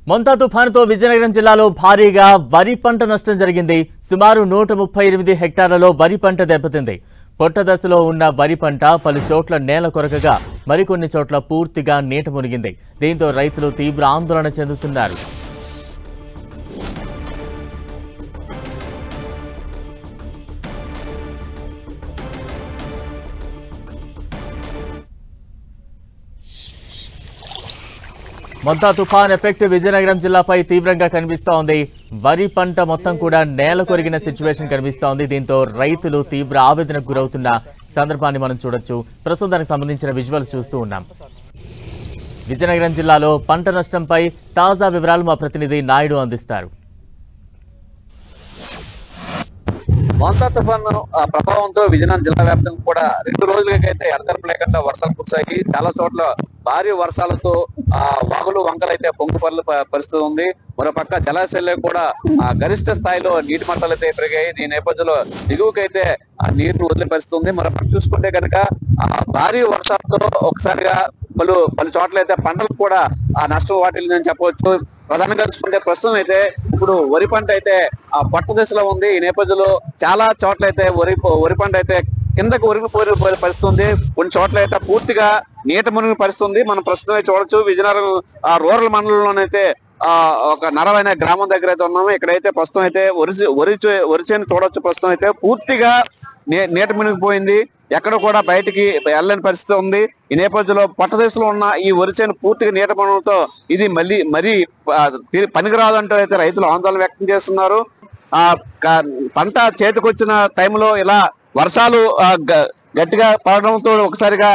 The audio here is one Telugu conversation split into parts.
మొంతా తుఫానుతో విజయనగరం జిల్లాలో భారీగా వరి పంట నష్టం జరిగింది. సుమారు 138 హెక్టార్లలో వరి పంట దెబ్బతింది. పొట్ట దశలో ఉన్న వరి పంట పలు చోట్ల నేల కొరకగా మరికొన్ని చోట్ల పూర్తిగా నీట మునిగింది. దీంతో రైతులు తీవ్ర ఆందోళన చెందుతున్నారు. మొంతా తుఫాన్ ఎఫెక్ట్ విజయనగరం జిల్లాపై తీవ్రంగా కనిపిస్తోంది. వరి పంట మొత్తం కూడా నేల కొరిగిన సిచ్యువేషన్ కనిపిస్తోంది. దీంతో రైతులు తీవ్ర ఆవేదనకు గురవుతున్న సందర్భాన్ని మనం చూడొచ్చు. ప్రస్తుతం దానికి సంబంధించిన విజువల్స్ చూస్తూ ఉన్నాం. విజయనగరం జిల్లాలో పంట నష్టంపై తాజా వివరాలు మా ప్రతినిధి నాయుడు అందిస్తారు. మొంతా తుఫాను ప్రభావంతో విజయనగరం జిల్లా వ్యాప్తంగా కూడా 2 రోజులకైతే ఎడతెరపు లేకుండా వర్షాలు కురిశాయి. చాలా చోట్ల భారీ వర్షాలతో వాగులు వంకలు అయితే పొంగిపర్ల పరిస్థితి ఉంది. మరోపక్క జలాశయాల్లో కూడా గరిష్ట స్థాయిలో నీటి మట్టాలు అయితే పెరిగాయి. ఈ నేపథ్యంలో దిగువకైతే నీరు వదిలే పరిస్థితి ఉంది. మరోపక్క చూసుకుంటే కనుక భారీ వర్షాలతో ఒకసారిగా పలు చోట్ల అయితే పంటలకు కూడా నష్టం వాటిల్లిందని చెప్పవచ్చు. ప్రధానంగా చూసుకుంటే ప్రస్తుతం అయితే ఇప్పుడు వరి పంట అయితే పట్ట దశలో ఉంది. ఈ నేపథ్యంలో చాలా చోట్ల అయితే వరి పంట అయితే కిందకు ఒరిగిపోయిన పరిస్థితి ఉంది. కొన్ని చోట్ల అయితే పూర్తిగా నీట మునిగిన పరిస్థితి ఉంది. మనం ప్రస్తుతం చూడొచ్చు విజయనగరం రూరల్ మండలంలోనైతే ఒక నరవైన గ్రామం దగ్గర అయితే ఉన్నాము. ఇక్కడైతే ప్రస్తుతం అయితే వరిచేను చూడొచ్చు. ప్రస్తుతం అయితే పూర్తిగా నీట మునిగిపోయింది. ఎక్కడ కూడా బయటికి వెళ్ళని పరిస్థితి ఉంది. ఈ నేపథ్యంలో పట్టదేశంలో ఉన్న ఈ వరిచేను పూర్తిగా నీట మునగడంతో ఇది మరీ పనికిరాదంటూ అయితే రైతులు ఆందోళన వ్యక్తం చేస్తున్నారు. పంట చేతికొచ్చిన టైంలో ఇలా వర్షాలు గట్టిగా పడడంతో ఒకసారిగా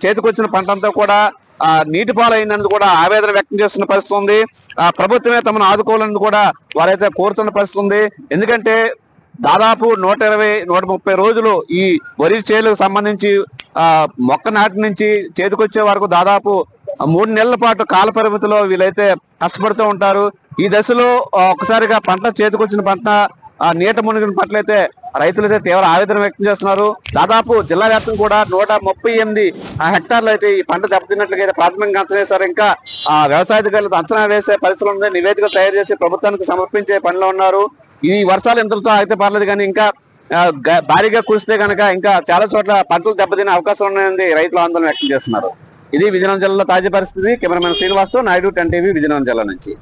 చేతికొచ్చిన పంట అంతా కూడా నీటి పాలైనందుకు కూడా ఆవేదన వ్యక్తం చేస్తున్న పరిస్థితి ఉంది. ప్రభుత్వమే తమను ఆదుకోవాలని కూడా వారైతే కోరుతున్న పరిస్థితి ఉంది. ఎందుకంటే దాదాపు 120-130 రోజులు ఈ వరి చేలకు సంబంధించి మొక్క నాటి నుంచి చేతికొచ్చే వరకు దాదాపు 3 నెలల పాటు కాల పరిమితిలో వీళ్ళైతే కష్టపడుతూ ఉంటారు. ఈ దశలో ఒకసారిగా పంట చేతికొచ్చిన పంట నీట మునిగిన పట్లయితే రైతులైతే తీవ్ర ఆవేదన వ్యక్తం చేస్తున్నారు. దాదాపు జిల్లా వ్యాప్తంగా కూడా 138 హెక్టార్లు అయితే ఈ పంట దెబ్బతిన్నట్లుగా ప్రాథమికంగా అంచనా వేశారు. ఇంకా వ్యవసాయాధికారులు అంచనా వేసే పరిస్థితులు ఉంది. నివేదిక తయారు చేసి ప్రభుత్వానికి సమర్పించే పనిలో ఉన్నారు. ఈ వర్షాలు ఇంతటితో అయితే పర్లేదు కానీ ఇంకా భారీగా కురిస్తే కనుక ఇంకా చాలా చోట్ల పంటలు దెబ్బతినే అవకాశం ఉన్నాయని రైతులు ఆందోళన వ్యక్తం చేస్తున్నారు. ఇది విజయనగరం జిల్లాలో తాజా పరిస్థితి. కెమెరామెన్ శ్రీనివాస్తో నాయుడు, 10 టీవీ, విజయనగరం జిల్లా నుంచి.